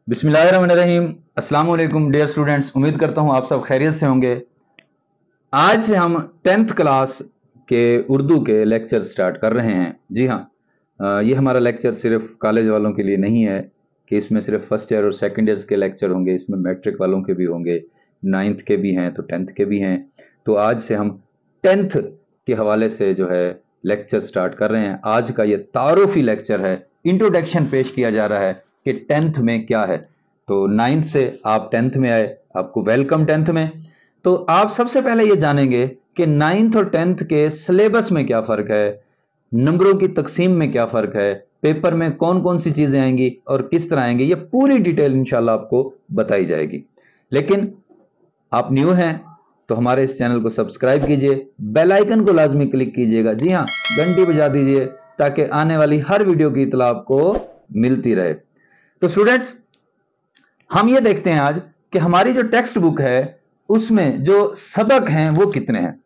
बिस्मिल्लाहिर्रहमानिर्रहीम। अस्सलाम वालेकुम डियर स्टूडेंट्स, उम्मीद करता हूँ आप सब खैरियत से होंगे। आज से हम 10th क्लास के उर्दू के लेक्चर स्टार्ट कर रहे हैं। जी हाँ, ये हमारा लेक्चर सिर्फ कॉलेज वालों के लिए नहीं है कि इसमें सिर्फ फर्स्ट ईयर और सेकंड ईयर्स के लेक्चर होंगे, इसमें मैट्रिक वालों के भी होंगे, 9th के भी हैं तो 10th के भी हैं। तो आज से हम 10th के हवाले से जो है लेक्चर स्टार्ट कर रहे हैं। आज का ये तारुफी लेक्चर है, इंट्रोडक्शन पेश किया जा रहा है कि 10th में क्या है। तो 9th से आप 10th में आए, आपको वेलकम 10th में। तो आप सबसे पहले ये जानेंगे कि 9th और 10th के सिलेबस में क्या फ़र्क है, नंबरों की तकसीम में क्या फ़र्क है, पेपर में कौन कौन सी चीज़ें आएंगी और किस तरह आएंगी, ये पूरी डिटेल इंशाल्लाह आपको बताई जाएगी। लेकिन आप न्यू हैं तो हमारे इस चैनल को सब्सक्राइब कीजिए, बेल आइकन को लाजमी क्लिक कीजिएगा। जी हाँ, घंटी बजा दीजिए ताकि आने वाली हर वीडियो की इत्तला आपको मिलती रहे। तो स्टूडेंट्स, हम ये देखते हैं आज कि हमारी जो टेक्स्ट बुक है उसमें जो सबक हैं वो कितने हैं।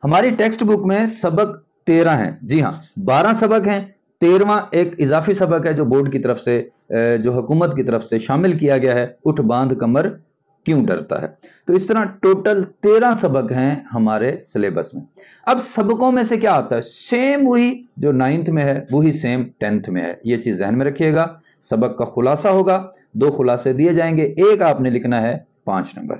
हमारी टेक्स्ट बुक में सबक 13 हैं। जी हाँ, 12 सबक हैं, 13वां एक इजाफी सबक है जो बोर्ड की तरफ से, जो हुकूमत की तरफ से शामिल किया गया है, उठ बांध कमर क्यों डरता है। तो इस तरह टोटल 13 सबक हैं हमारे सिलेबस में। अब सबकों में से क्या आता है, सेम वही जो 9th में है वही सेम 10th में है, ये चीज ध्यान में रखिएगा। सबक का खुलासा होगा, 2 खुलासे दिए जाएंगे, एक आपने लिखना है 5 नंबर।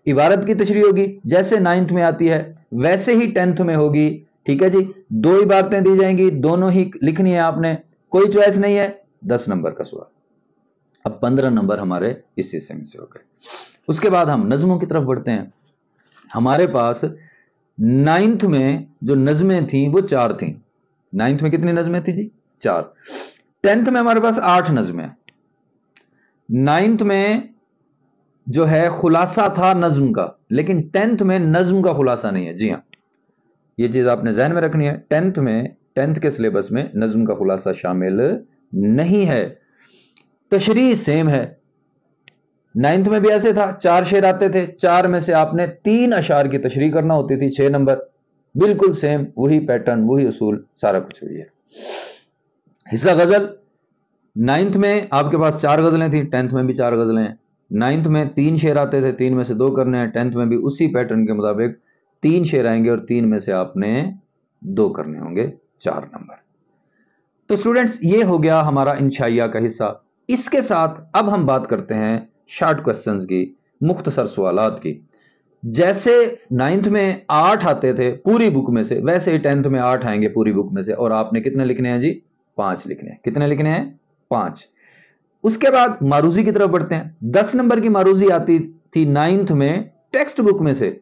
इबारत की तशरीह होगी, जैसे 9th में आती है वैसे ही 10th में होगी। ठीक है जी, 2 इबारतें दी जाएंगी, दोनों ही लिखनी है आपने, कोई चॉइस नहीं है। 10 नंबर का सवाल। अब 15 नंबर हमारे इस हिस्से में से हो गए। उसके बाद हम नज़मों की तरफ बढ़ते हैं। हमारे पास 9th में जो नज़में थी वो 4 थी। 9th में कितनी नज़में थी जी? 4। 10th में हमारे पास 8 नज़में। 9th में जो है खुलासा था नज्म का, लेकिन 10th में नज्म का खुलासा नहीं है। जी हाँ, ये चीज आपने ज़हन में रखनी है। 10th के सिलेबस में नज्म का खुलासा शामिल नहीं है। तशरीह सेम है, 9th में भी ऐसे था, 4 शेर आते थे, 4 में से आपने 3 अशार की तशरीह करना होती थी, 6 नंबर। बिल्कुल सेम वही पैटर्न, वही उसूल, सारा कुछ वही है। हिस्सा गजल, 9th में आपके पास 4 गजलें थी, 10th में भी 4 गजलें हैं। 9th में 3 शेर आते थे, 3 में से 2 करने हैं। 10th में भी उसी पैटर्न के मुताबिक 3 शेर आएंगे और 3 में से आपने 2 करने होंगे, 4 नंबर। तो स्टूडेंट्स, ये हो गया हमारा इंशाइया का हिस्सा। इसके साथ अब हम बात करते हैं शॉर्ट क्वेश्चंस की, मुख्तसर सवालात की। जैसे 9th में 8 आते थे पूरी बुक में से, वैसे ही 10th में 8 आएंगे पूरी बुक में से, और आपने कितने लिखने हैं जी? 5 लिखने हैं। कितने लिखने हैं? 5। उसके बाद मारूजी की तरफ बढ़ते हैं। 10 नंबर की मारूजी आती थी 9th में टेक्स्ट बुक में से,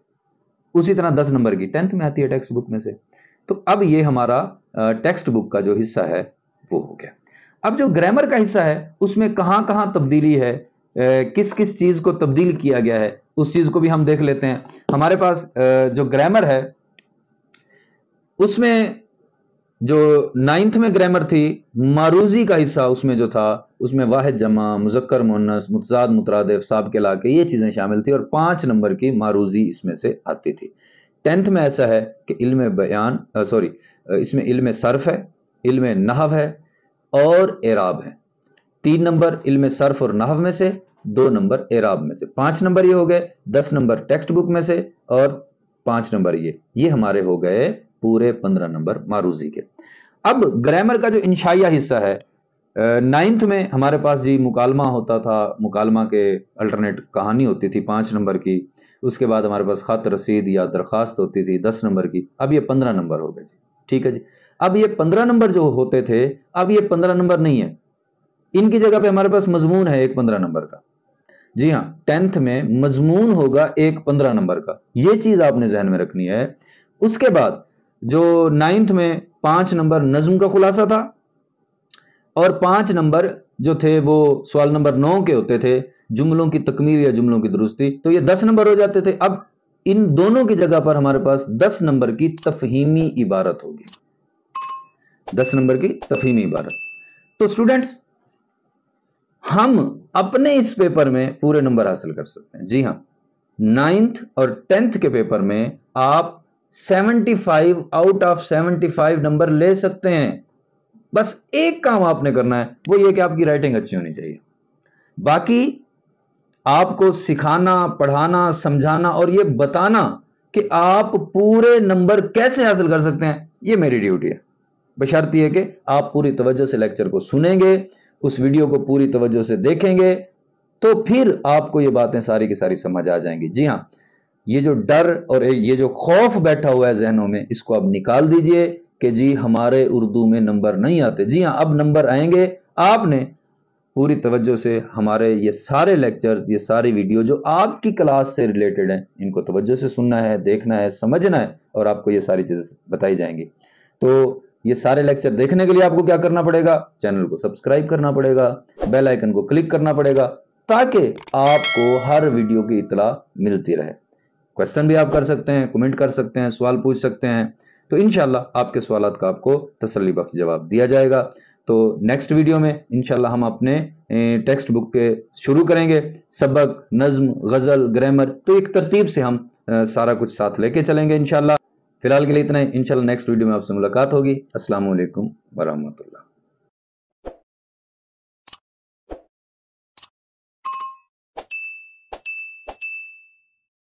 उसी तरह 10 नंबर की 10th में आती है टेक्स्ट बुक में से। तो अब ये हमारा टेक्स्ट बुक का जो हिस्सा है वो हो गया। अब जो ग्रामर का हिस्सा है उसमें कहां कहां तब्दीली है, किस किस चीज को तब्दील किया गया है, उस चीज को भी हम देख लेते हैं। हमारे पास जो ग्रामर है उसमें जो 9th में ग्रामर थी, मारूजी का हिस्सा उसमें जो था, उसमें वाहिद जमा, मुजक्कर मुन्नस, मुतजाद मुतरादिफ, साब के लाके, ये चीजें शामिल थी, और 5 नंबर की मारूजी इसमें से आती थी। 10th में ऐसा है कि इल्म बयान, इसमें इल्म सर्फ है, इल्म नहव है और एराब है। 3 नंबर इल्म सर्फ और नहव में से, 2 नंबर एराब में से। 5 नंबर ये हो गए, 10 नंबर टेक्स्ट बुक में से और 5 नंबर ये हमारे हो गए पूरे 15 नंबर मारूजी के। अब ग्रामर का जो इंशाइया हिस्सा है, 9th में हमारे पास जी मुकालमा होता था, मुकालमा के अल्टरनेट कहानी होती थी 5 नंबर की। उसके बाद हमारे पास खत रसीद या दरखास्त होती थी 10 नंबर की। अब ये 15 नंबर हो गए जी। ठीक है जी, अब ये 15 नंबर जो होते थे, अब ये 15 नंबर नहीं है, इनकी जगह पे हमारे पास मजमून है एक 15 नंबर का। जी हाँ, 10th में मजमून होगा एक 15 नंबर का, ये चीज आपने जहन में रखनी है। उसके बाद जो 9th में 5 नंबर नज्म का खुलासा था, और 5 नंबर जो थे वो सवाल नंबर 9 के होते थे, जुमलों की तकमील या जुमलों की दुरुस्ती, तो ये 10 नंबर हो जाते थे। अब इन दोनों की जगह पर हमारे पास 10 नंबर की तफहीमी इबारत होगी, 10 नंबर की तफहीमी इबारत। तो स्टूडेंट्स, हम अपने इस पेपर में पूरे नंबर हासिल कर सकते हैं। जी हाँ, 9th और 10th के पेपर में आप 75 आउट ऑफ 75 नंबर ले सकते हैं। बस एक काम आपने करना है, वो ये कि आपकी राइटिंग अच्छी होनी चाहिए। बाकी आपको सिखाना, पढ़ाना, समझाना और ये बताना कि आप पूरे नंबर कैसे हासिल कर सकते हैं, ये मेरी ड्यूटी है। बशर्त ये कि आप पूरी तवज्जो से लेक्चर को सुनेंगे, उस वीडियो को पूरी तवज्जो से देखेंगे, तो फिर आपको ये बातें सारी की सारी समझ आ जाएंगी। जी हाँ, ये जो डर और ये जो खौफ बैठा हुआ है जहनों में, इसको आप निकाल दीजिए कि जी हमारे उर्दू में नंबर नहीं आते। जी हाँ, अब नंबर आएंगे। आपने पूरी तवज्जो से हमारे ये सारे लेक्चर्स, ये सारी वीडियो जो आपकी क्लास से रिलेटेड हैं, इनको तवज्जो से सुनना है, देखना है, समझना है, और आपको ये सारी चीजें बताई जाएंगी। तो ये सारे लेक्चर देखने के लिए आपको क्या करना पड़ेगा? चैनल को सब्सक्राइब करना पड़ेगा, बेल आइकन को क्लिक करना पड़ेगा, ताकि आपको हर वीडियो की इत्तला मिलती रहे। क्वेश्चन भी आप कर सकते हैं, कमेंट कर सकते हैं, सवाल पूछ सकते हैं, तो इंशाल्लाह आपके सवालात का आपको तसल्ली बख्श जवाब दिया जाएगा। तो नेक्स्ट वीडियो में इंशाल्लाह हम अपने टेक्स्ट बुक के शुरू करेंगे, सबक, नज्म, गजल, ग्रामर, तो एक तरतीब से हम सारा कुछ साथ लेके चलेंगे इंशाल्लाह। फिलहाल के लिए इतना ही, इंशाल्लाह नेक्स्ट वीडियो में आपसे मुलाकात होगी। अस्सलाम वालेकुम वरहमतुल्लाह।